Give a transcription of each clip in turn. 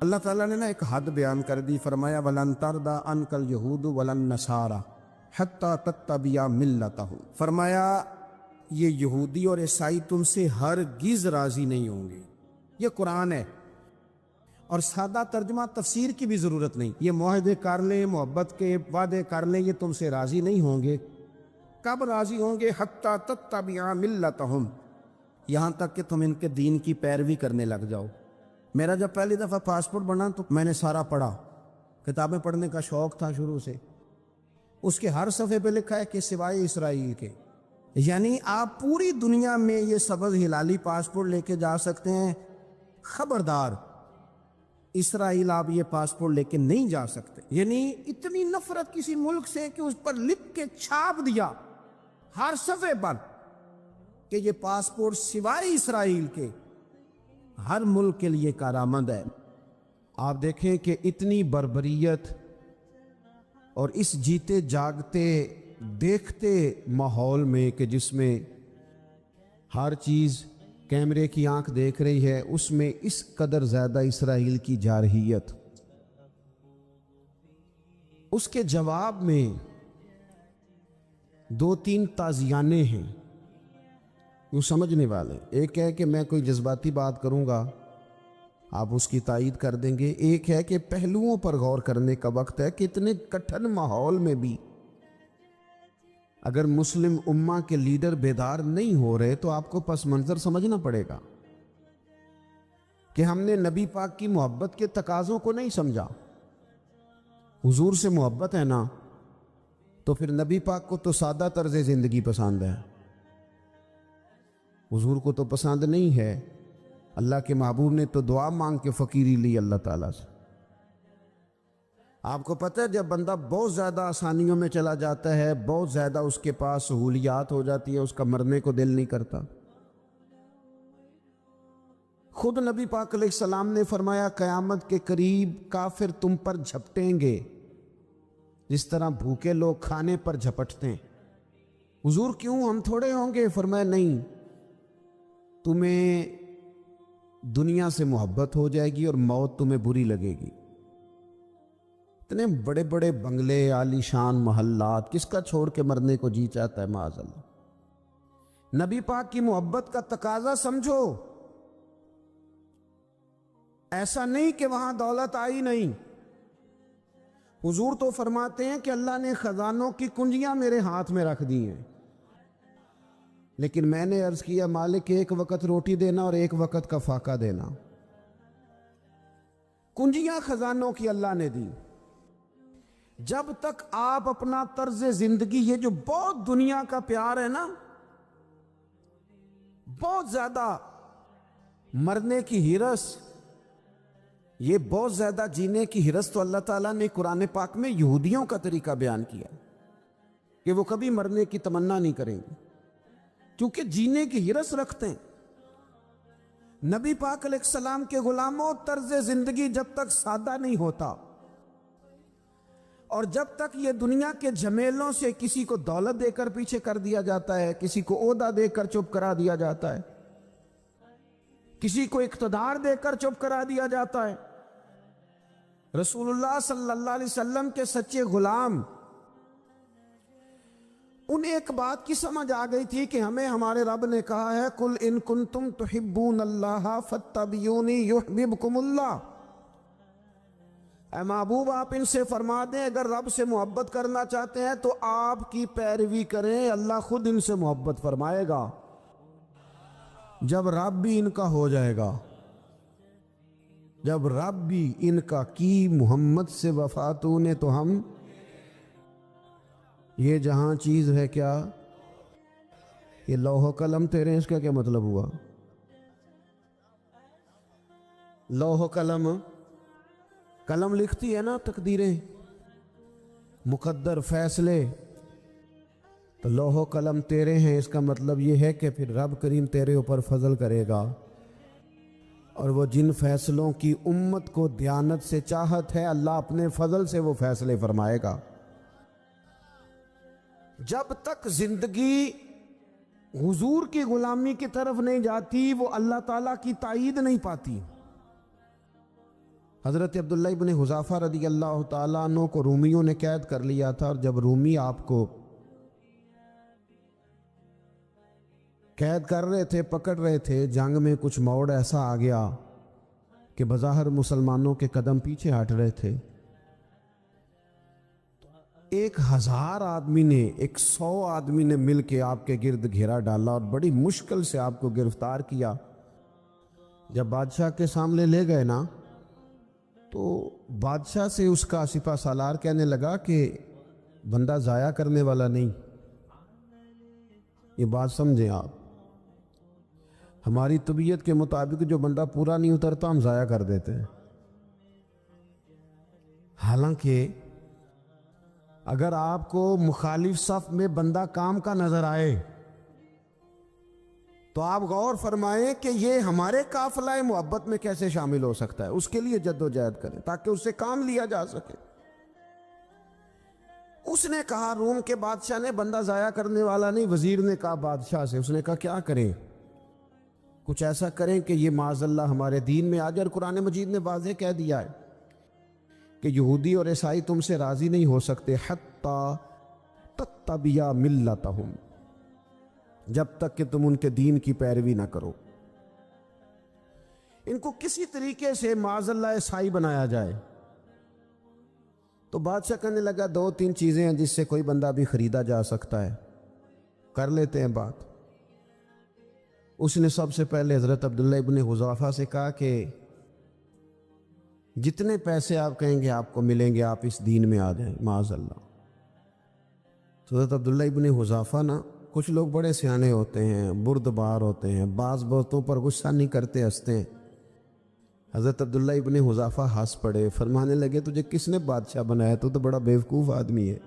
اللہ تعالیٰ نے ایک حد بیان کر دی، فرمایا وَلَن تَرْضَىٰ عَنْكَ الْيَهُودُ وَلَا النَّصَارَىٰ حَتَّىٰ تَتَّبِعَ مِلَّتَهُمْ، فرمایا یہ یہودی اور عیسائی تم سے ہرگز راضی نہیں ہوں گے۔ یہ قرآن ہے، اور سادہ ترجمہ تفسیر کی بھی ضرورت نہیں۔ یہ معاہدے کر لیں، محبت کے وعدے کر لیں، یہ تم سے راضی نہیں ہوں گے۔ کب راضی ہوں گے؟ حَتَّىٰ تَتَّبِعَ مِلَّتَهُمْ، یہاں تک کہ تم ان کے دین کی پیروی کرنے لگ جاؤ۔ میرا جب پہلی دفعہ پاسپورٹ بنا تو میں نے سارا پڑھا، کتابیں پڑھنے کا شوق تھا شروع سے۔ اس کے ہر صفحے پہ لکھا ہے کہ سوائے اسرائیل کے، یعنی آپ پوری دنیا میں یہ سبز ہلالی پاسپورٹ لے کے جا سکتے ہیں، خبردار اسرائیل آپ یہ پاسپورٹ لے کے نہیں جا سکتے۔ یعنی اتنی نفرت کسی ملک سے کہ اس پر لکھ کے چھاپ دیا ہر صفحے پر کہ یہ پاسپورٹ سوائے اسرائیل کے ہر ملک کے لیے کارآمد ہے۔ آپ دیکھیں کہ اتنی بربریت اور اس جیتے جاگتے دیکھتے ماحول میں کہ جس میں ہر چیز کیمرے کی آنکھ دیکھ رہی ہے، اس میں اس قدر زیادہ اسرائیل کی جارحیت۔ اس کے جواب میں دو تین تازیانے ہیں وہ سمجھنے والے۔ ایک ہے کہ میں کوئی جذباتی بات کروں گا، آپ اس کی تائید کر دیں گے۔ ایک ہے کہ پہلوؤں پر غور کرنے کا وقت ہے کہ اتنے کٹھن ماحول میں بھی اگر مسلم امہ کے لیڈر بیدار نہیں ہو رہے تو آپ کو پس منظر سمجھنا پڑے گا کہ ہم نے نبی پاک کی محبت کے تقاضوں کو نہیں سمجھا۔ حضور سے محبت ہے نا، تو پھر نبی پاک کو تو سادہ طرز زندگی پسند ہے، حضور کو تو پسند نہیں ہے۔ اللہ کے محبوب نے تو دعا مانگ کے فقیری لی اللہ تعالیٰ سے۔ آپ کو پتہ ہے جب بندہ بہت زیادہ آسانیوں میں چلا جاتا ہے، بہت زیادہ اس کے پاس سہولیات ہو جاتی ہے، اس کا مرنے کو دل نہیں کرتا۔ خود نبی پاک علیہ السلام نے فرمایا قیامت کے قریب کافر تم پر جھپٹیں گے جس طرح بھوکے لوگ کھانے پر جھپٹتے ہیں۔ حضور کیوں، ہم تھوڑے ہوں گے؟ فرمایا نہیں، تمہیں دنیا سے محبت ہو جائے گی اور موت تمہیں بری لگے گی۔ اتنے بڑے بڑے بنگلے، عالی شان محلات، کس کا چھوڑ کے مرنے کو جی چاہتا ہے معاذ اللہ۔ نبی پاک کی محبت کا تقاضا سمجھو، ایسا نہیں کہ وہاں دولت آئی نہیں۔ حضور تو فرماتے ہیں کہ اللہ نے خزانوں کی کنجیاں میرے ہاتھ میں رکھ دی ہیں، لیکن میں نے عرض کیا مالک ایک وقت روٹی دینا اور ایک وقت کا فاقہ دینا۔ کنجیاں خزانوں کی اللہ نے دی۔ جب تک آپ اپنا طرز زندگی، یہ جو بہت دنیا کا پیار ہے نا، بہت زیادہ مرنے کی ہرس، یہ بہت زیادہ جینے کی ہرس، تو اللہ تعالیٰ نے قرآن پاک میں یہودیوں کا طریقہ بیان کیا کہ وہ کبھی مرنے کی تمنا نہیں کریں گے کیونکہ جینے کی ہرس رکھتے ہیں۔ نبی پاک علیہ السلام کے غلاموں، طرز زندگی جب تک سادہ نہیں ہوتا اور جب تک یہ دنیا کے جھمیلوں سے کسی کو دولت دے کر پیچھے کر دیا جاتا ہے، کسی کو عہدہ دے کر چپ کرا دیا جاتا ہے، کسی کو اقتدار دے کر چپ کرا دیا جاتا ہے، رسول اللہ صلی اللہ علیہ وسلم کے سچے غلام، انہیں ایک بات کی سمجھ آ گئی تھی کہ ہمیں ہمارے رب نے کہا ہے قُلْ إِن كُنتُمْ تُحِبُّونَ اللَّهَ فَاتَّبِعُونِي يُحْبِبْكُمُ اللَّهُ۔ اے محبوب آپ ان سے فرما دیں اگر رب سے محبت کرنا چاہتے ہیں تو آپ کی پیروی کریں، اللہ خود ان سے محبت فرمائے گا۔ جب رب بھی ان کا ہو جائے گا، جب رب بھی ان کا کی محمد سے وفاتوں نے، تو ہم یہ جہاں چیز ہے کیا، یہ لوح و قلم تیرے، اس کا کیا مطلب ہوا؟ لوح و قلم، قلم لکھتی ہے نا تقدیریں، مقدر فیصلے، تو لوح و قلم تیرے ہیں، اس کا مطلب یہ ہے کہ پھر رب کریم تیرے اوپر فضل کرے گا، اور وہ جن فیصلوں کی امت کو دیانت سے چاہت ہے، اللہ اپنے فضل سے وہ فیصلے فرمائے گا۔ جب تک زندگی حضور کی غلامی کی طرف نہیں جاتی، وہ اللہ تعالیٰ کی تائید نہیں پاتی۔ حضرت عبداللہ ابن حذافہ رضی اللہ تعالیٰ عنہ کو رومیوں نے قید کر لیا تھا، اور جب رومی آپ کو قید کر رہے تھے، پکڑ رہے تھے، جنگ میں کچھ موڑ ایسا آ گیا کہ بظاہر مسلمانوں کے قدم پیچھے ہٹ رہے تھے۔ 1000 آدمی نے، 100 آدمی نے مل کے آپ کے گرد گھیرا ڈالا اور بڑی مشکل سے آپ کو گرفتار کیا۔ جب بادشاہ کے سامنے لے گئے نا، تو بادشاہ سے اس کا سپہ سالار کہنے لگا کہ بندہ ضائع کرنے والا نہیں۔ یہ بات سمجھیں آپ، ہماری طبیعت کے مطابق جو بندہ پورا نہیں اترتا ہم ضائع کر دیتے ہیں، حالانکہ اگر آپ کو مخالف صف میں بندہ کام کا نظر آئے تو آپ غور فرمائیں کہ یہ ہمارے قافلہ محبت میں کیسے شامل ہو سکتا ہے، اس کے لیے جد و جہد کریں تاکہ اس سے کام لیا جا سکے۔ اس نے کہا، روم کے بادشاہ نے، بندہ ضائع کرنے والا نہیں۔ وزیر نے کہا بادشاہ سے، اس نے کہا کیا کریں؟ کچھ ایسا کریں کہ یہ معاذ اللہ ہمارے دین میں آ جائے۔ اور قرآن مجید نے واضح کہہ دیا ہے کہ یہودی اور عیسائی تم سے راضی نہیں ہو سکتے حتی تتبع ملتہم، جب تک کہ تم ان کے دین کی پیروی نہ کرو۔ ان کو کسی طریقے سے معاذ اللہ عیسائی بنایا جائے۔ تو بادشاہ کہنے لگا 2-3 چیزیں ہیں جس سے کوئی بندہ بھی خریدا جا سکتا ہے، کر لیتے ہیں بات۔ اس نے سب سے پہلے حضرت عبداللہ ابن حذافہ سے کہا کہ جتنے پیسے آپ کہیں گے آپ کو ملیں گے، آپ اس دین میں آ جائیں معاذ اللہ۔ تو حضرت عبداللہ ابن حذافہ نا، کچھ لوگ بڑے سیانے ہوتے ہیں، بردبار ہوتے ہیں، بعض باتوں پر غصہ نہیں کرتے، ہنستے ہیں۔ حضرت عبداللہ ابن حذافہ ہنس پڑے، فرمانے لگے تجھے کس نے بادشاہ بنایا؟ تو بڑا بیوقوف آدمی ہے۔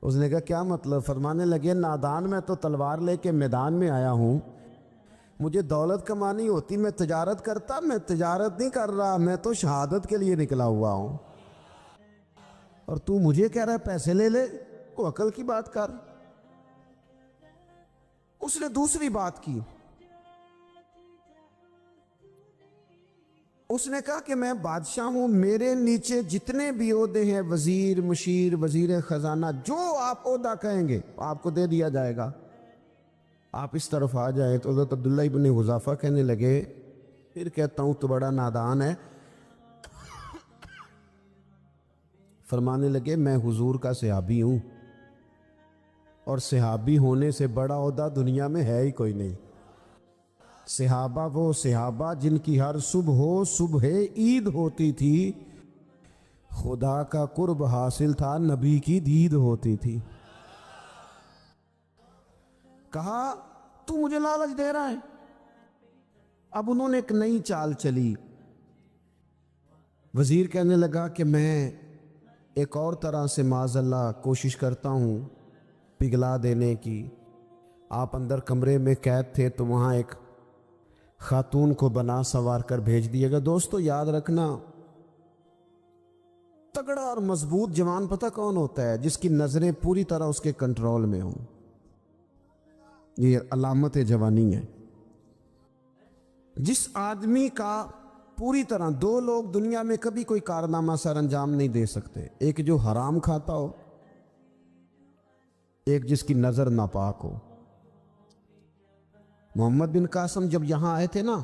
اس نے کہا کیا مطلب؟ فرمانے لگے نادان، میں تو تلوار لے کے میدان میں آیا ہوں، مجھے دولت کمانی ہوتی میں تجارت کرتا، میں تجارت نہیں کر رہا، میں تو شہادت کے لیے نکلا ہوا ہوں، اور تو مجھے کہہ رہا ہے پیسے لے لے، کو عقل کی بات کر۔ اس نے دوسری بات کی، اس نے کہا کہ میں بادشاہ ہوں، میرے نیچے جتنے بھی عہدے ہیں، وزیر، مشیر، وزیر خزانہ، جو آپ عہدہ کہیں گے آپ کو دے دیا جائے گا، آپ اس طرف آ جائیں۔ تو حضرت عبداللہ ابن حذافہ کہنے لگے پھر کہتا ہوں تو بڑا نادان ہے۔ فرمانے لگے میں حضور کا صحابی ہوں، اور صحابی ہونے سے بڑا عہدہ دنیا میں ہے ہی کوئی نہیں۔ صحابہ وہ صحابہ جن کی ہر صبح عید ہوتی تھی، خدا کا قرب حاصل تھا، نبی کی دید ہوتی تھی۔ کہا تو مجھے لالچ دے رہا ہے؟ اب انہوں نے ایک نئی چال چلی۔ وزیر کہنے لگا کہ میں ایک اور طرح سے معاذ اللہ کوشش کرتا ہوں پگھلا دینے کی۔ آپ اندر کمرے میں قید تھے تو وہاں ایک خاتون کو بنا سوار کر بھیج دیے گا۔ دوستو یاد رکھنا، تگڑا اور مضبوط جوان پتہ کون ہوتا ہے؟ جس کی نظریں پوری طرح اس کے کنٹرول میں ہوں۔ یہ علامت جوانی ہے۔ جس آدمی کا پوری طرح، 2 لوگ دنیا میں کبھی کوئی کارنامہ سر انجام نہیں دے سکتے، ایک جو حرام کھاتا ہو، ایک جس کی نظر ناپاک ہو۔ محمد بن قاسم جب یہاں آئے تھے نا،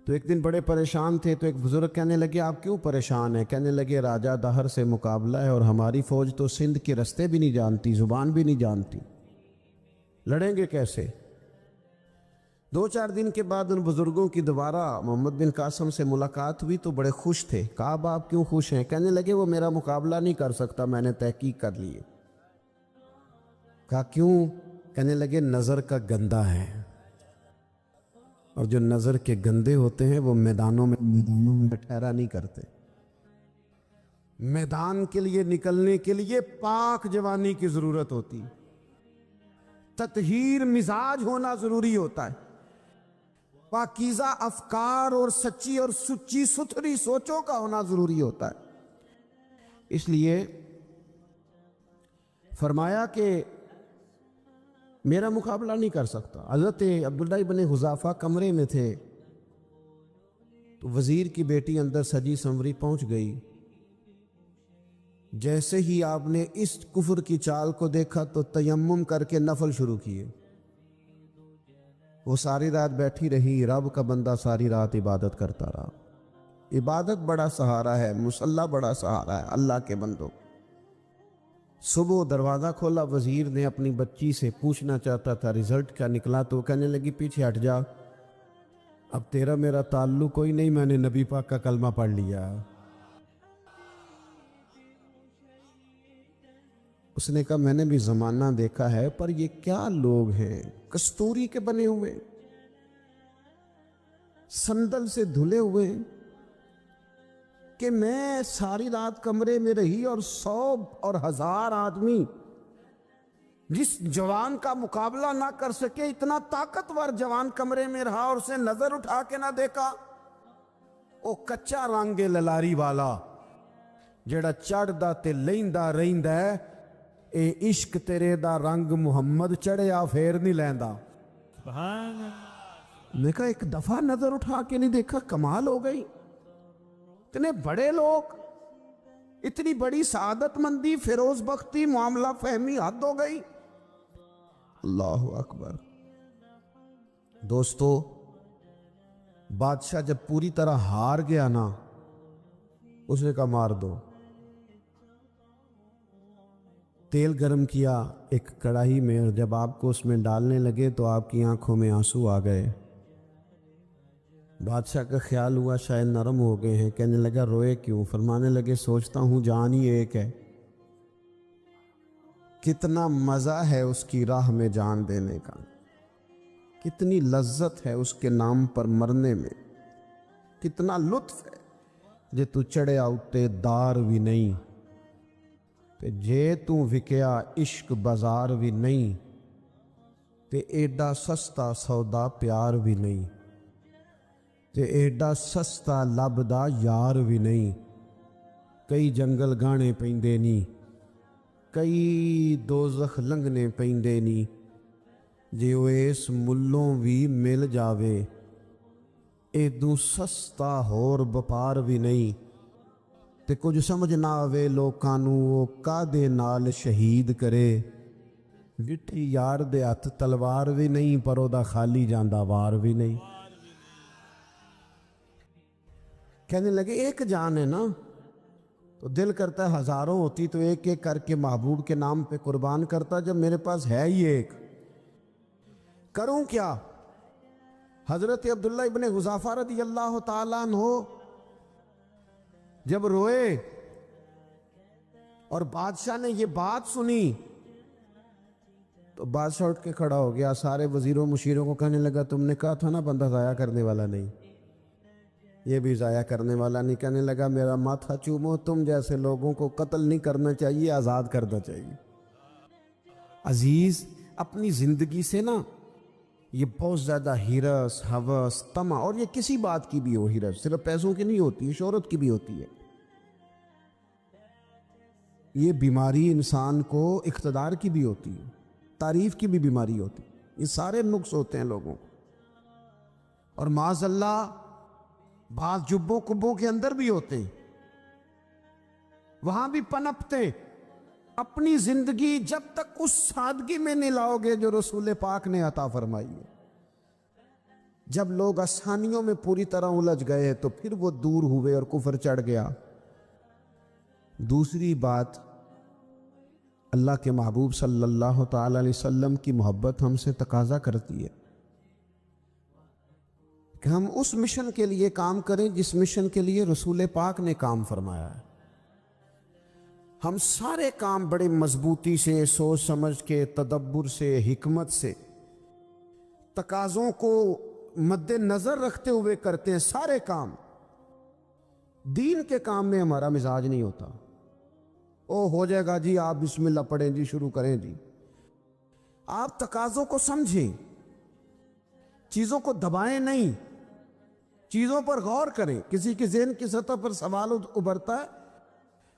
تو ایک دن بڑے پریشان تھے، تو ایک بزرگ کہنے لگے آپ کیوں پریشان ہیں؟ کہنے لگے راجہ دہر سے مقابلہ ہے، اور ہماری فوج تو سندھ کے رستے بھی نہیں جانتی، زبان بھی نہیں جانتی، لڑیں گے کیسے؟ 2-4 دن کے بعد ان بزرگوں کی دوبارہ محمد بن قاسم سے ملاقات ہوئی تو بڑے خوش تھے۔ کہا آپ کیوں خوش ہیں؟ کہنے لگے وہ میرا مقابلہ نہیں کر سکتا، میں نے تحقیق کر لی ہے۔ کہا کیوں؟ کہنے لگے نظر کا گندہ ہے، اور جو نظر کے گندے ہوتے ہیں وہ میدانوں میں ٹھہرا نہیں کرتے۔ میدان کے لیے نکلنے کے لیے پاک جوانی کی ضرورت ہوتی، تطہیر مزاج ہونا ضروری ہوتا ہے، پاکیزہ افکار اور سچی اور سچی ستھری سوچوں کا ہونا ضروری ہوتا ہے۔ اس لیے فرمایا کہ میرا مقابلہ نہیں کر سکتا۔ حضرت عبداللہ ابن حذافہ کمرے میں تھے، تو وزیر کی بیٹی اندر سجی سنوری پہنچ گئی. جیسے ہی آپ نے اس کفر کی چال کو دیکھا تو تیمم کر کے نفل شروع کیے. وہ ساری رات بیٹھی رہی. رب کا بندہ ساری رات عبادت کرتا رہا. عبادت بڑا سہارا ہے، مصلی بڑا سہارا ہے اللہ کے بندوں. صبح دروازہ کھولا، وزیر نے اپنی بچی سے پوچھنا چاہتا تھا رزلٹ کیا نکلا، تو کہنے لگی پیچھے ہٹ جا، اب تیرا میرا تعلق کوئی نہیں، میں نے نبی پاک کا کلمہ پڑھ لیا. اس نے کہا میں نے بھی زمانہ دیکھا ہے، پر یہ کیا لوگ ہیں، کستوری کے بنے ہوئے، سندل سے دھلے ہوئے، کہ میں ساری رات کمرے میں رہی اور 100 اور 1000 آدمی جس جوان کا مقابلہ نہ کر سکے، اتنا طاقتور جوان کمرے میں رہا اور اسے نظر اٹھا کے نہ دیکھا. او کچا رنگ للاری والا جڑا چڑھدا تے لیندا رہندا ہے، اے عشق تیرے دا رنگ محمد چڑھیا پھر نہیں لیندا. سبحان اللہ. میں کہا ایک دفعہ نظر اٹھا کے نہیں دیکھا، کمال ہو گئی. اتنے بڑے لوگ، اتنی بڑی سعادت مندی، فیروز بختی، معاملہ فہمی، حد ہو گئی. اللہ اکبر. دوستو، بادشاہ جب پوری طرح ہار گیا نا، اس نے کہا مار دو. تیل گرم کیا ایک کڑاہی میں، اور جب آپ کو اس میں ڈالنے لگے تو آپ کی آنکھوں میں آنسو آ گئے. بادشاہ کا خیال ہوا شاید نرم ہو گئے ہیں. کہنے لگا روئے کیوں؟ فرمانے لگے سوچتا ہوں جان ہی ایک ہے، کتنا مزہ ہے اس کی راہ میں جان دینے کا، کتنی لذت ہے اس کے نام پر مرنے میں، کتنا لطف ہے. جے تو چڑھیا اتے دار بھی نہیں، تے جے تو وکیا عشق بازار بھی نہیں، تے ایڈا سستا سودا پیار بھی نہیں، تے ایڈا سستا لبدا یار بھی نہیں. کئی جنگل گانے پیندے نی، کئی دوزخ لنگنے پیندے نی، جے وہ اس ملوں بھی مل جاوے، ایدوں سستا ہور بپار بھی نہیں. تے کچھ سمجھ نہ آوے لوکاں نوں وہ کادے نال شہید کرے، وٹھی یار دے ہتھ تلوار بھی نہیں، پر او دا خالی جاندا وار بھی نہیں. کہنے لگے ایک جان ہے نا، تو دل کرتا ہے ہزاروں ہوتی تو ایک ایک کر کے محبوب کے نام پہ قربان کرتا. جب میرے پاس ہے ہی ایک، کروں کیا؟ حضرت عبداللہ ابن حذافہ رضی اللہ تعالیٰ عنہ جب روئے اور بادشاہ نے یہ بات سنی تو بادشاہ اٹھ کے کھڑا ہو گیا. سارے وزیروں مشیروں کو کہنے لگا تم نے کہا تھا نا بندہ ضائع کرنے والا نہیں، یہ بھی ضائع کرنے والا نہیں. کہنے لگا میرا ماتھا چومو، تم جیسے لوگوں کو قتل نہیں کرنا چاہیے، آزاد کرنا چاہیے. عزیز، اپنی زندگی سے نا یہ بہت زیادہ ہرس، ہوس، طمع، اور یہ کسی بات کی بھی ہو، ہرس صرف پیسوں کی نہیں ہوتی ہے، شہرت کی بھی ہوتی ہے. یہ بیماری انسان کو اقتدار کی بھی ہوتی ہے، تعریف کی بھی بیماری ہوتی ہے. یہ سارے نقص ہوتے ہیں لوگوں کو، اور معاذ اللہ بعض جبوں کبوں کے اندر بھی ہوتے ہیں، وہاں بھی پنپتے. اپنی زندگی جب تک اس سادگی میں نہیں لاؤ گے جو رسول پاک نے عطا فرمائی ہے. جب لوگ آسانیوں میں پوری طرح الجھ گئے تو پھر وہ دور ہوئے اور کفر چڑھ گیا. دوسری بات، اللہ کے محبوب صلی اللہ تعالی علیہ وسلم کی محبت ہم سے تقاضا کرتی ہے کہ ہم اس مشن کے لیے کام کریں جس مشن کے لیے رسول پاک نے کام فرمایا ہے. ہم سارے کام بڑے مضبوطی سے، سوچ سمجھ کے، تدبر سے، حکمت سے، تقاضوں کو مد نظر رکھتے ہوئے کرتے ہیں. سارے کام. دین کے کام میں ہمارا مزاج نہیں ہوتا، او ہو جائے گا جی، آپ بسم اللہ پڑھیں جی، شروع کریں جی. آپ تقاضوں کو سمجھیں، چیزوں کو دبائیں نہیں، چیزوں پر غور کریں. کسی کے ذہن کی سطح پر سوال ابھرتا ہے،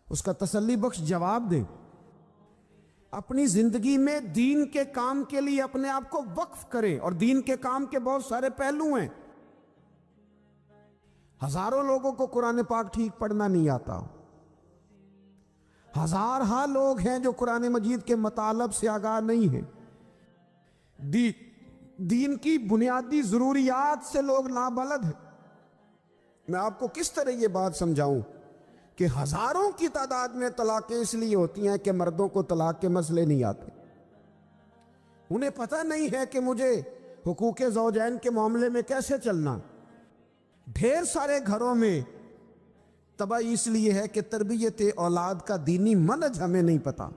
اس کا تسلی بخش جواب دیں. اپنی زندگی میں دین کے کام کے لیے اپنے آپ کو وقف کریں. اور دین کے کام کے بہت سارے پہلو ہیں. ہزاروں لوگوں کو قرآن پاک ٹھیک پڑھنا نہیں آتا، ہزارہا لوگ ہیں جو قرآن مجید کے مطالب سے آگاہ نہیں ہیں، دین کی بنیادی ضروریات سے لوگ نابلد ہیں۔ میں آپ کو کس طرح یہ بات سمجھاؤں کہ ہزاروں کی تعداد میں طلاقیں اس لیے ہوتی ہیں کہ مردوں کو طلاق کے مسئلے نہیں آتے، انہیں پتہ نہیں ہے کہ مجھے حقوق زوجین کے معاملے میں کیسے چلنا۔ ڈھیر سارے گھروں میں تباہی اس لیے ہے کہ تربیت اولاد کا دینی منہج ہمیں نہیں پتا۔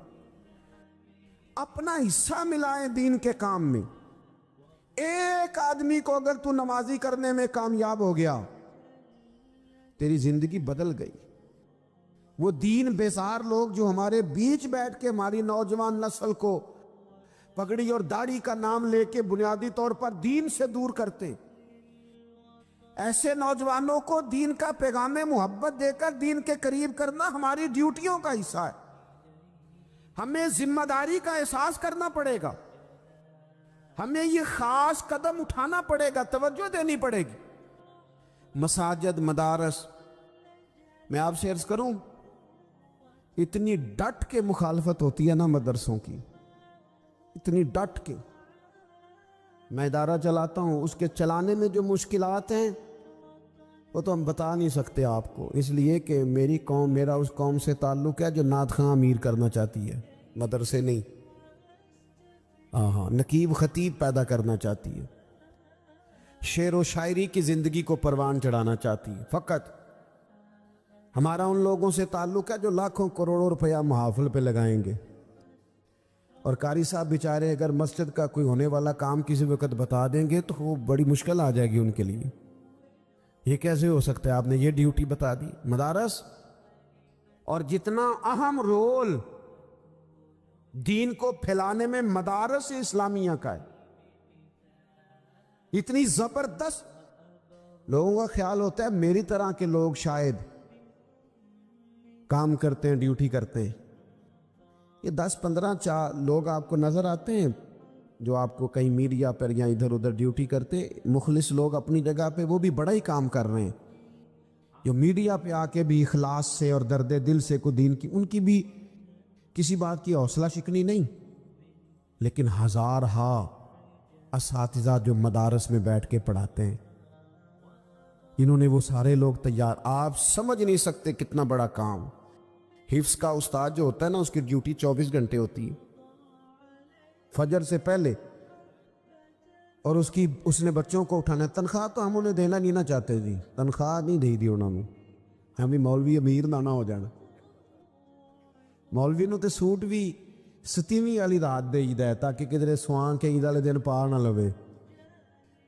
اپنا حصہ ملائیں دین کے کام میں۔ ایک آدمی کو اگر تو نمازی کرنے میں کامیاب ہو گیا، تیری زندگی بدل گئی۔ وہ دین بیزار لوگ جو ہمارے بیچ بیٹھ کے ہماری نوجوان نسل کو پگڑی اور داڑھی کا نام لے کے بنیادی طور پر دین سے دور کرتے، ایسے نوجوانوں کو دین کا پیغام محبت دے کر دین کے قریب کرنا ہماری ڈیوٹیوں کا حصہ ہے۔ ہمیں ذمہ داری کا احساس کرنا پڑے گا، ہمیں یہ خاص قدم اٹھانا پڑے گا، توجہ دینی پڑے گی۔ مساجد، مدارس، میں آپ سے عرض کروں، اتنی ڈٹ کے مخالفت ہوتی ہے نا مدرسوں کی، اتنی ڈٹ کے۔ میں ادارہ چلاتا ہوں، اس کے چلانے میں جو مشکلات ہیں وہ تو ہم بتا نہیں سکتے آپ کو، اس لیے کہ میری قوم، میرا اس قوم سے تعلق ہے جو نعت خواں امیر کرنا چاہتی ہے، مدرسے نہیں۔ نقیب خطیب پیدا کرنا چاہتی ہے، شعر و شاعری کی زندگی کو پروان چڑھانا چاہتی ہے۔ فقط ہمارا ان لوگوں سے تعلق ہے جو لاکھوں کروڑوں روپیہ محافل پہ لگائیں گے، اور قاری صاحب بیچارے اگر مسجد کا کوئی ہونے والا کام کسی وقت بتا دیں گے تو وہ بڑی مشکل آ جائے گی ان کے لیے۔ یہ کیسے ہو سکتا ہے، آپ نے یہ ڈیوٹی بتا دی۔ مدارس، اور جتنا اہم رول دین کو پھیلانے میں مدارس اسلامیہ کا ہے، اتنی زبردست۔ لوگوں کا خیال ہوتا ہے میری طرح کے لوگ شاید کام کرتے ہیں، ڈیوٹی کرتے ہیں۔ یہ 10-15 لوگ آپ کو نظر آتے ہیں جو آپ کو کہیں میڈیا پر یا ادھر ادھر ڈیوٹی کرتے، مخلص لوگ اپنی جگہ پہ، وہ بھی بڑا ہی کام کر رہے ہیں، جو میڈیا پہ آ کے بھی اخلاص سے اور درد دل سے کو دین کی، ان کی بھی کسی بات کی حوصلہ شکنی نہیں۔ لیکن ہزارہا اساتذہ جو مدارس میں بیٹھ کے پڑھاتے ہیں، انہوں نے وہ سارے لوگ تیار، آپ سمجھ نہیں سکتے کتنا بڑا کام۔ حفظ کا استاد جو ہوتا ہے نا، اس کی ڈیوٹی 24 گھنٹے ہوتی ہے، فجر سے پہلے، اور اس نے بچوں کو اٹھانا ہے۔ تنخواہ تو ہم انہیں دینا نہیں نہ چاہتے جی، تنخواہ نہیں دی دی انہوں نے، ہم بھی مولوی امیر نہ ہو جانا۔ مولوی نو تے سوٹ بھی 27ویں والی رات دے ہے تاکہ کدھر سوان کے عید والے دن پا نہ لوے،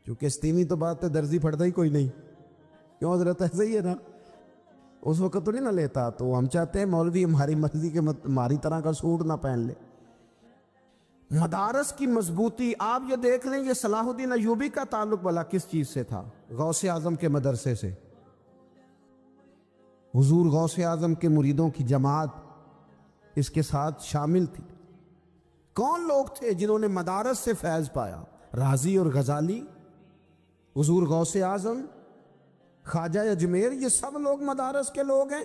کیونکہ 27ویں تو بعد تے درزی پھڑتا ہی کوئی نہیں، کیوں حضرت؟ ایسا ہی ہے نا، اس وقت تو نہیں نہ لیتا۔ تو ہم چاہتے ہیں مولوی ہماری مرضی کے ہماری طرح کا سوٹ نہ پہن لے۔ مدارس کی مضبوطی آپ یہ دیکھ لیں، یہ صلاح الدین ایوبی کا تعلق بھلا کس چیز سے تھا؟ غوث اعظم کے مدرسے سے۔ حضور غوث اعظم کے مریدوں کی جماعت اس کے ساتھ شامل تھی۔ کون لوگ تھے جنہوں نے مدارس سے فیض پایا؟ رازی اور غزالی، حضور غوث اعظم، خواجہ اجمیر، یہ سب لوگ مدارس کے لوگ ہیں۔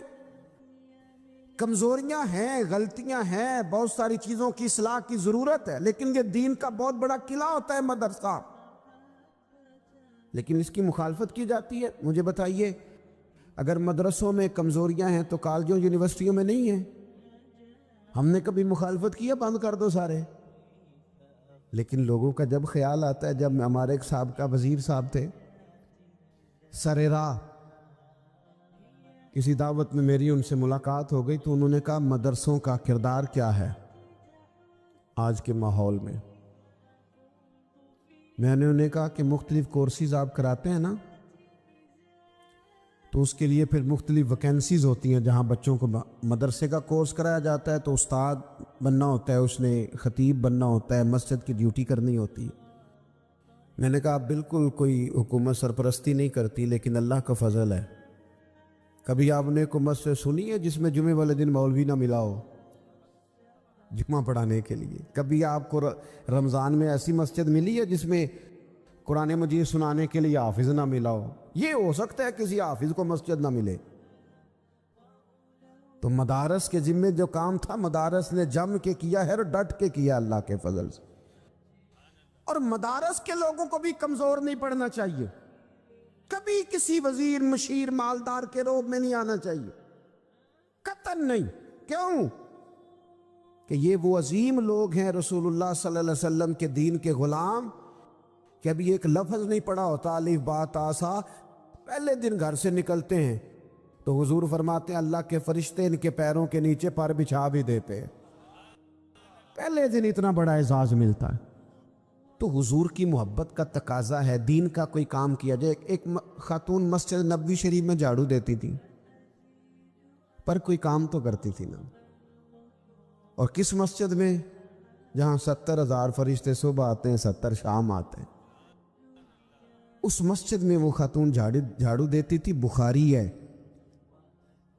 کمزوریاں ہیں، غلطیاں ہیں، بہت ساری چیزوں کی اصلاح کی ضرورت ہے، لیکن یہ دین کا بہت بڑا قلعہ ہوتا ہے مدرسہ، لیکن اس کی مخالفت کی جاتی ہے۔ مجھے بتائیے، اگر مدرسوں میں کمزوریاں ہیں تو کالجوں یونیورسٹیوں میں نہیں ہیں؟ ہم نے کبھی مخالفت کی ہے بند کر دو سارے؟ لیکن لوگوں کا جب خیال آتا ہے، جب ہمارے ایک سابقہ وزیر صاحب تھے، سر راہ کسی دعوت میں میری ان سے ملاقات ہو گئی تو انہوں نے کہا مدرسوں کا کردار کیا ہے آج کے ماحول میں؟ میں نے انہیں کہا کہ مختلف کورسز آپ کراتے ہیں نا، تو اس کے لیے پھر مختلف ویکینسیز ہوتی ہیں، جہاں بچوں کو مدرسے کا کورس کرایا جاتا ہے تو استاد بننا ہوتا ہے، اس نے خطیب بننا ہوتا ہے، مسجد کی ڈیوٹی کرنی ہوتی ہے۔ میں نے کہا بالکل کوئی حکومت سرپرستی نہیں کرتی، لیکن اللہ کا فضل ہے۔ کبھی آپ نے حکومت سے سنی ہے جس میں جمعے والے دن مولوی نہ ملا ہو جمعہ پڑھانے کے لیے؟ کبھی آپ کو رمضان میں ایسی مسجد ملی ہے جس میں قرآن مجید سنانے کے لیے حافظ نہ ملا ہو؟ یہ ہو سکتا ہے کسی حافظ کو مسجد نہ ملے. تو مدارس کے ذمے جو کام تھا مدارس نے جم کے کیا ہے اور ڈٹ کے کیا اللہ کے فضل سے. اور مدارس کے لوگوں کو بھی کمزور نہیں پڑنا چاہیے. کبھی کسی وزیر مشیر مالدار کے روب میں نہیں آنا چاہیے، قطعاً نہیں. کیوں؟ کہ یہ وہ عظیم لوگ ہیں رسول اللہ صلی اللہ علیہ وسلم کے دین کے غلام، کہ ابھی ایک لفظ نہیں پڑا ہوتا الف با تا سا، پہلے دن گھر سے نکلتے ہیں تو حضور فرماتے ہیں اللہ کے فرشتے ان کے پیروں کے نیچے پر بچھا بھی دیتے ہیں. پہلے دن اتنا بڑا اعزاز ملتا ہے. تو حضور کی محبت کا تقاضا ہے دین کا کوئی کام کیا جائے. ایک خاتون مسجد نبوی شریف میں جھاڑو دیتی تھی پر کوئی کام تو کرتی تھی نا. اور کس مسجد میں؟ جہاں 70,000 فرشتے صبح آتے ہیں 70 شام آتے ہیں. اس مسجد میں وہ خاتون جھاڑو دیتی تھی. بخاری ہے.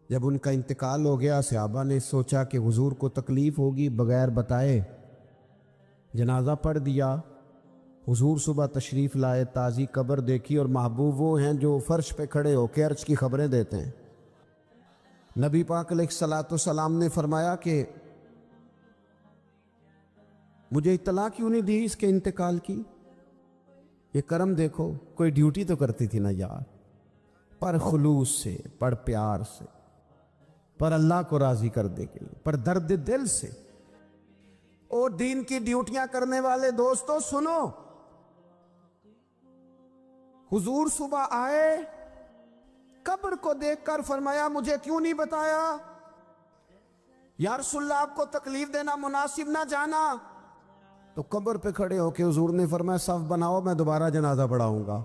جب ان کا انتقال ہو گیا صحابہ نے سوچا کہ حضور کو تکلیف ہوگی، بغیر بتائے جنازہ پڑھ دیا. حضور صبح تشریف لائے، تازی قبر دیکھی، اور محبوب وہ ہیں جو فرش پہ کھڑے ہو کے عرش کی خبریں دیتے ہیں. نبی پاک علیہ الصلوۃ والسلام نے فرمایا کہ مجھے اطلاع کیوں نہیں دی اس کے انتقال کی؟ یہ کرم دیکھو، کوئی ڈیوٹی تو کرتی تھی نا یار، پر خلوص سے، پر پیار سے، پر اللہ کو راضی کرنے کے لیے، پر درد دل سے. اور دین کی ڈیوٹیاں کرنے والے دوستو سنو، حضور صبح آئے، قبر کو دیکھ کر فرمایا مجھے کیوں نہیں بتایا؟ یا رسول اللہ آپ کو تکلیف دینا مناسب نہ جانا. تو قبر پہ کھڑے ہو کے حضور نے فرمایا صف بناؤ میں دوبارہ جنازہ پڑھاؤں گا.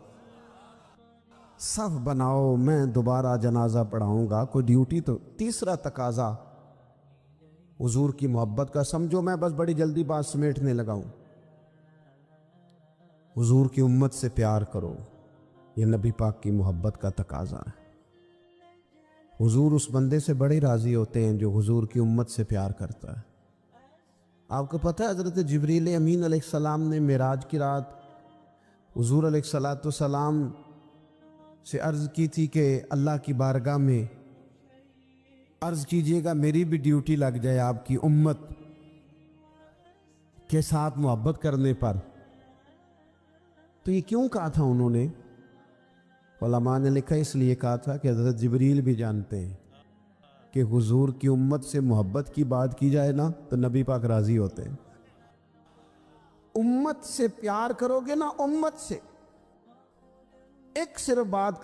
صف بناؤ میں دوبارہ جنازہ پڑھاؤں گا. کوئی ڈیوٹی تو. تیسرا تقاضا حضور کی محبت کا، سمجھو میں بس بڑی جلدی بات سمیٹنے لگا ہوں. حضور کی امت سے پیار کرو، یہ نبی پاک کی محبت کا تقاضا ہے. حضور اس بندے سے بڑے راضی ہوتے ہیں جو حضور کی امت سے پیار کرتا ہے. آپ کو پتہ ہے حضرت جبریل امین علیہ السلام نے معراج کی رات حضور علیہ الصلوۃ والسلام سے عرض کی تھی کہ اللہ کی بارگاہ میں عرض کیجئے گا میری بھی ڈیوٹی لگ جائے آپ کی امت کے ساتھ محبت کرنے پر. تو یہ کیوں کہا تھا انہوں نے؟ علماء نے لکھا اس لیے کہا تھا کہ حضرت جبریل بھی جانتے ہیں کہ حضور کی امت سے محبت کی بات کی جائے نا تو نبی پاک راضی ہوتے ہیں. امت سے پیار کرو گے نا، امت سے. ایک صرف بات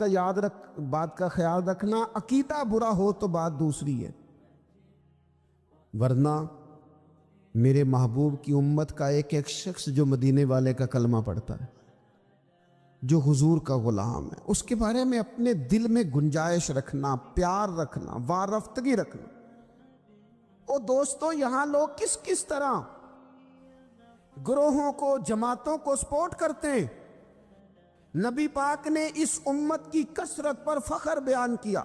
کا خیال رکھنا، عقیدہ برا ہو تو بات دوسری ہے، ورنہ میرے محبوب کی امت کا ایک ایک شخص جو مدینے والے کا کلمہ پڑھتا ہے، جو حضور کا غلام ہے، اس کے بارے میں اپنے دل میں گنجائش رکھنا، پیار رکھنا، وارفتگی رکھنا. او دوستو یہاں لوگ کس کس طرح گروہوں کو، جماعتوں کو سپورٹ کرتے ہیں. نبی پاک نے اس امت کی کثرت پر فخر بیان کیا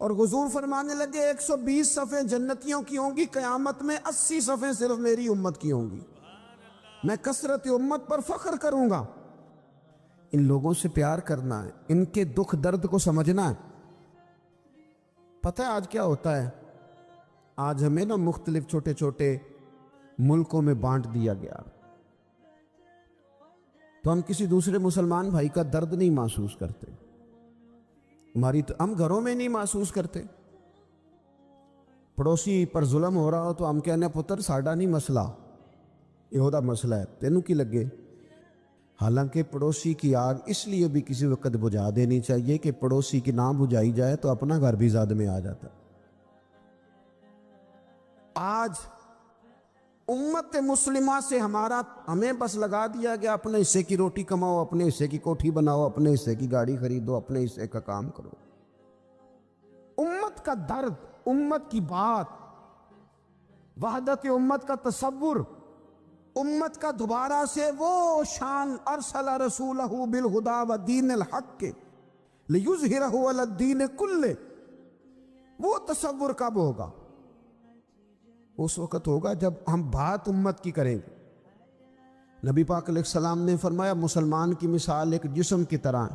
اور حضور فرمانے لگے 120 صفیں جنتیوں کی ہوں گی، قیامت میں 80 صفیں صرف میری امت کی ہوں گی. میں کثرت امت پر فخر کروں گا. ان لوگوں سے پیار کرنا ہے، ان کے دکھ درد کو سمجھنا ہے. پتہ ہے آج کیا ہوتا ہے؟ آج ہمیں نا مختلف چھوٹے چھوٹے ملکوں میں بانٹ دیا گیا، تو ہم کسی دوسرے مسلمان بھائی کا درد نہیں محسوس کرتے. ہم گھروں میں نہیں محسوس کرتے. پڑوسی پر ظلم ہو رہا ہو تو ہم کہنے پتر ساڈا نہیں مسئلہ، یہ مسئلہ ہے، تینوں کی لگے. حالانکہ پڑوسی کی آگ اس لیے بھی کسی وقت بجھا دینی چاہیے کہ پڑوسی کی نہ بجھائی جائے تو اپنا گھر بھی زاد میں آ جاتا. آج امت مسلمہ سے ہمیں بس لگا دیا گیا اپنے حصے کی روٹی کماؤ، اپنے حصے کی کوٹھی بناؤ، اپنے حصے کی گاڑی خریدو، اپنے حصے کا کام کرو. امت کا درد، امت کی بات، وحدت امت کا تصور، امت کا دوبارہ سے وہ شان ارسل رسولہ بالہدی ودین الحق لیظہرہ علی الدین کلہ، وہ تصور کب ہوگا؟ اس وقت ہوگا جب ہم بات امت کی کریں گے. نبی پاک علیہ السلام نے فرمایا مسلمان کی مثال ایک جسم کی طرح ہے.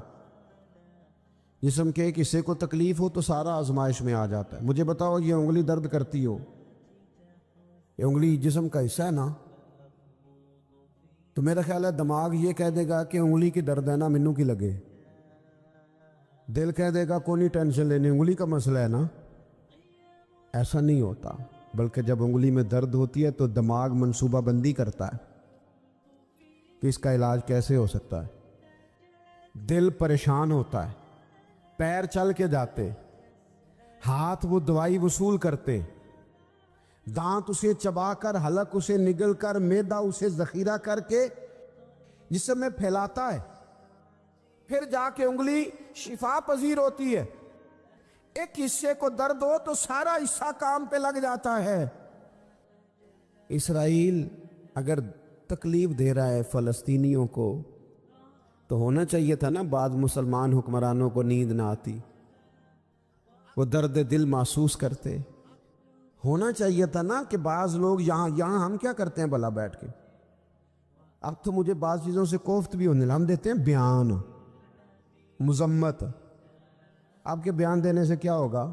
جسم کے ایک حصے کو تکلیف ہو تو سارا آزمائش میں آ جاتا ہے. مجھے بتاؤ یہ انگلی درد کرتی ہو، یہ انگلی جسم کا حصہ ہے نا، تو میرا خیال ہے دماغ یہ کہہ دے گا کہ انگلی کی درد ہے نا مینوں کی لگے، دل کہہ دے گا کوئی نہیں ٹینشن لینی انگلی کا مسئلہ ہے نا. ایسا نہیں ہوتا، بلکہ جب انگلی میں درد ہوتی ہے تو دماغ منصوبہ بندی کرتا ہے کہ اس کا علاج کیسے ہو سکتا ہے. دل پریشان ہوتا ہے، پیر چل کے جاتے، ہاتھ وہ دوائی وصول کرتے، دانت اسے چبا کر، حلق اسے نگل کر، معدہ اسے ذخیرہ کر کے جسم میں پھیلاتا ہے، پھر جا کے انگلی شفا پذیر ہوتی ہے. ایک حصے کو درد ہو تو سارا حصہ کام پہ لگ جاتا ہے. اسرائیل اگر تکلیف دے رہا ہے فلسطینیوں کو تو ہونا چاہیے تھا نا بعض مسلمان حکمرانوں کو نیند نہ آتی، وہ درد دل محسوس کرتے. ہونا چاہیے تھا نا کہ بعض لوگ یہاں ہم کیا کرتے ہیں بھلا بیٹھ کے، اب تو مجھے بعض چیزوں سے کوفت بھی ہونے لگا. ہم دیتے ہیں بیان، مذمت. آپ کے بیان دینے سے کیا ہوگا؟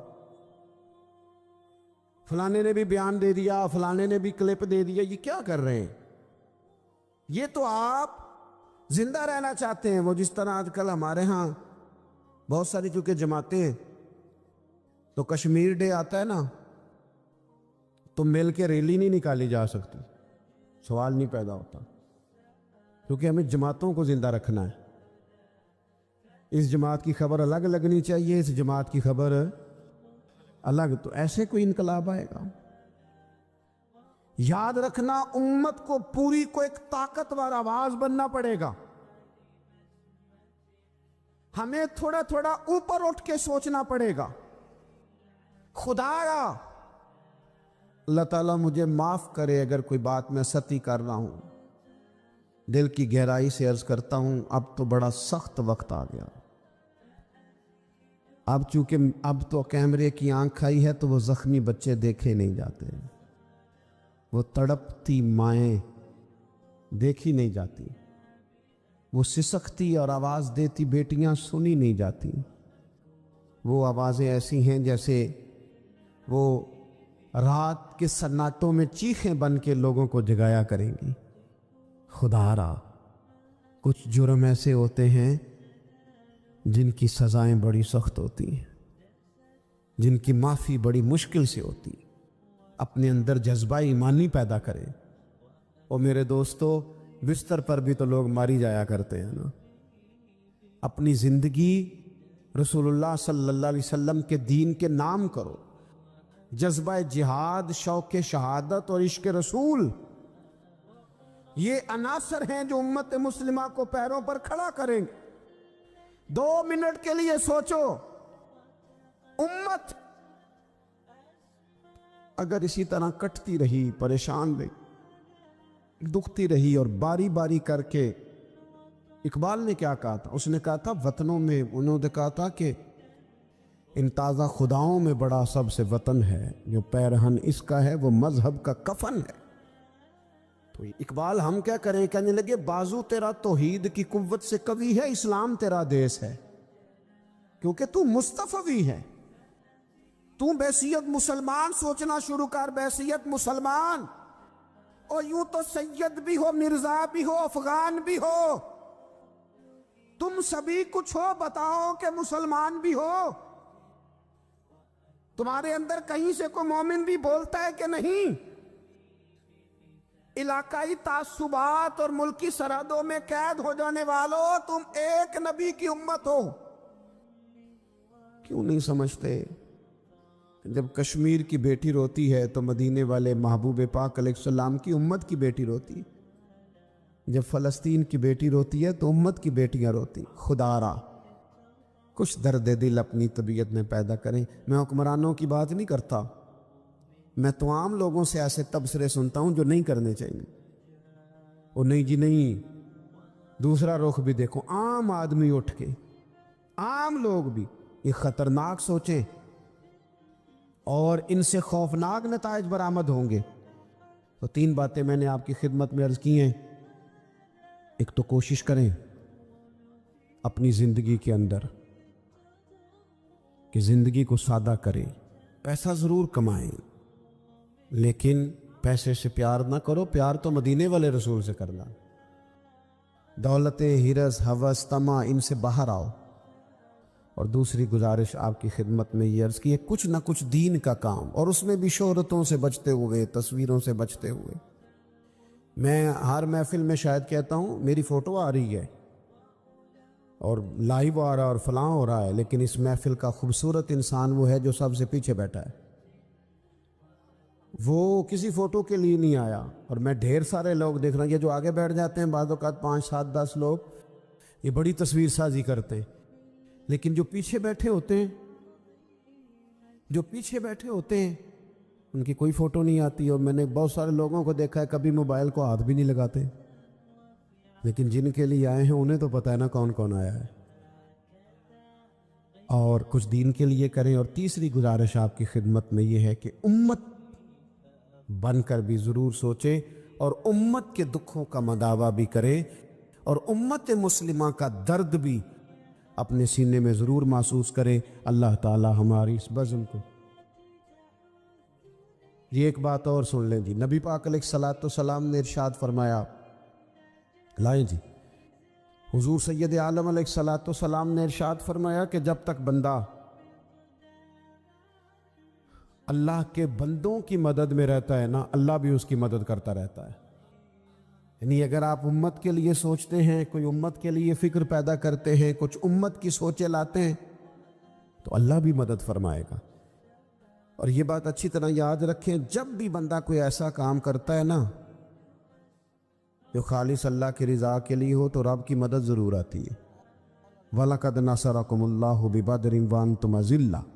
فلانے نے بھی بیان دے دیا، فلانے نے بھی کلپ دے دیا. یہ کیا کر رہے ہیں؟ یہ تو آپ زندہ رہنا چاہتے ہیں. وہ جس طرح آج کل ہمارے ہاں بہت ساری چونکہ جماعتیں ہیں تو کشمیر ڈے آتا ہے نا تو مل کے ریلی نہیں نکالی جا سکتی، سوال نہیں پیدا ہوتا، کیونکہ ہمیں جماعتوں کو زندہ رکھنا ہے. اس جماعت کی خبر الگ لگنی چاہیے، اس جماعت کی خبر الگ. تو ایسے کوئی انقلاب آئے گا؟ یاد رکھنا امت کو پوری کو ایک طاقتور آواز بننا پڑے گا. ہمیں تھوڑا تھوڑا اوپر اٹھ کے سوچنا پڑے گا. خدایا اللہ تعالیٰ مجھے معاف کرے اگر کوئی بات میں سطحی کر رہا ہوں، دل کی گہرائی سے عرض کرتا ہوں اب تو بڑا سخت وقت آ گیا. اب چونکہ اب تو کیمرے کی آنکھ آئی ہے تو وہ زخمی بچے دیکھے نہیں جاتے، وہ تڑپتی مائیں دیکھی نہیں جاتی، وہ سسکتی اور آواز دیتی بیٹیاں سنی نہیں جاتی. وہ آوازیں ایسی ہیں جیسے وہ رات کے سناٹوں میں چیخیں بن کے لوگوں کو جگایا کریں گی. خدا را کچھ جرم ایسے ہوتے ہیں جن کی سزائیں بڑی سخت ہوتی ہیں، جن کی معافی بڑی مشکل سے ہوتی. اپنے اندر جذبہ ایمانی پیدا کرے. اور میرے دوستو بستر پر بھی تو لوگ ماری جایا کرتے ہیں نا. اپنی زندگی رسول اللہ صلی اللہ علیہ وسلم کے دین کے نام کرو. جذبہ جہاد، شوق شہادت اور عشق رسول، یہ عناصر ہیں جو امت مسلمہ کو پیروں پر کھڑا کریں گے. 2 منٹ کے لیے سوچو، امت اگر اسی طرح کٹتی رہی، پریشان رہی، دکھتی رہی اور باری باری کر کے، اقبال نے کیا کہا تھا؟ اس نے کہا تھا وطنوں میں، انہوں نے کہا تھا کہ ان تازہ خداؤں میں بڑا سب سے وطن ہے، جو پیرہن اس کا ہے وہ مذہب کا کفن ہے. تو اقبال ہم کیا کریں؟ کہنے لگے بازو تیرا توحید کی قوت سے قوی ہے، اسلام تیرا دیس ہے، کیونکہ تو مصطفی ہے. تو بحیثیت مسلمان سوچنا شروع کر، بحیثیت مسلمان. اور یوں تو سید بھی ہو، مرزا بھی ہو، افغان بھی ہو، تم سبھی کچھ ہو، بتاؤ کہ مسلمان بھی ہو. تمہارے اندر کہیں سے کوئی مومن بھی بولتا ہے کہ نہیں؟ علاقائی تعصبات اور ملکی سرحدوں میں قید ہو جانے والوں، تم ایک نبی کی امت ہو. کیوں نہیں سمجھتے؟ جب کشمیر کی بیٹی روتی ہے تو مدینے والے محبوب پاک علیہ السلام کی امت کی بیٹی روتی. جب فلسطین کی بیٹی روتی ہے تو امت کی بیٹیاں روتی. خدا را کچھ درد دل اپنی طبیعت میں پیدا کریں. میں حکمرانوں کی بات نہیں کرتا، میں تو عام لوگوں سے ایسے تبصرے سنتا ہوں جو نہیں کرنے چاہیے. وہ نہیں جی نہیں. دوسرا رخ بھی دیکھو، عام آدمی اٹھ کے، عام لوگ بھی یہ خطرناک سوچیں اور ان سے خوفناک نتائج برآمد ہوں گے. تو 3 باتیں میں نے آپ کی خدمت میں عرض کی ہیں. ایک تو کوشش کریں اپنی زندگی کے اندر کہ زندگی کو سادہ کریں، پیسہ ضرور کمائیں لیکن پیسے سے پیار نہ کرو، پیار تو مدینے والے رسول سے کرنا۔ دولتیں، ہرس، ہوس، طمع، ان سے باہر آؤ۔ اور دوسری گزارش آپ کی خدمت میں یہ عرض کی ہے، کچھ نہ کچھ دین کا کام، اور اس میں بھی شہرتوں سے بچتے ہوئے، تصویروں سے بچتے ہوئے۔ میں ہر محفل میں شاید کہتا ہوں میری فوٹو آ رہی ہے اور لائیو آ رہا ہے اور فلاں ہو رہا ہے، لیکن اس محفل کا خوبصورت انسان وہ ہے جو سب سے پیچھے بیٹھا ہے۔ وہ کسی فوٹو کے لیے نہیں آیا۔ اور میں ڈھیر سارے لوگ دیکھ رہا ہوں، یہ جو آگے بیٹھ جاتے ہیں بعض اوقات 5 7 10 لوگ، یہ بڑی تصویر سازی کرتے ہیں، لیکن جو پیچھے بیٹھے ہوتے ہیں ان کی کوئی فوٹو نہیں آتی۔ اور میں نے بہت سارے لوگوں کو دیکھا ہے کبھی موبائل کو ہاتھ بھی نہیں لگاتے، لیکن جن کے لیے آئے ہیں انہیں تو پتہ ہے نا کون کون آیا ہے۔ اور کچھ دین کے لیے کریں۔ اور تیسری گزارش آپ کی خدمت میں یہ ہے کہ امت بن کر بھی ضرور سوچیں اور امت کے دکھوں کا مداوع بھی کریں، اور امت مسلمہ کا درد بھی اپنے سینے میں ضرور محسوس کریں۔ اللہ تعالی ہماری اس بزم کو۔ یہ ایک بات اور سن لیں جی، نبی پاک علیہ الصلوۃ والسلام نے ارشاد فرمایا، لائیں جی، حضور سید عالم علیہ الصلوۃ والسلام نے ارشاد فرمایا کہ جب تک بندہ اللہ کے بندوں کی مدد میں رہتا ہے نا، اللہ بھی اس کی مدد کرتا رہتا ہے۔ یعنی اگر آپ امت کے لیے سوچتے ہیں، کوئی امت کے لیے فکر پیدا کرتے ہیں، کچھ امت کی سوچیں لاتے ہیں، تو اللہ بھی مدد فرمائے گا۔ اور یہ بات اچھی طرح یاد رکھیں، جب بھی بندہ کوئی ایسا کام کرتا ہے نا جو خالص اللہ کی رضا کے لیے ہو، تو رب کی مدد ضرور آتی ہے۔ وَلَقَدْ نَصَرَكُمُ اللَّهُ بِبَدْرٍ وَأَنْتُمْ أَذِلَّةٌ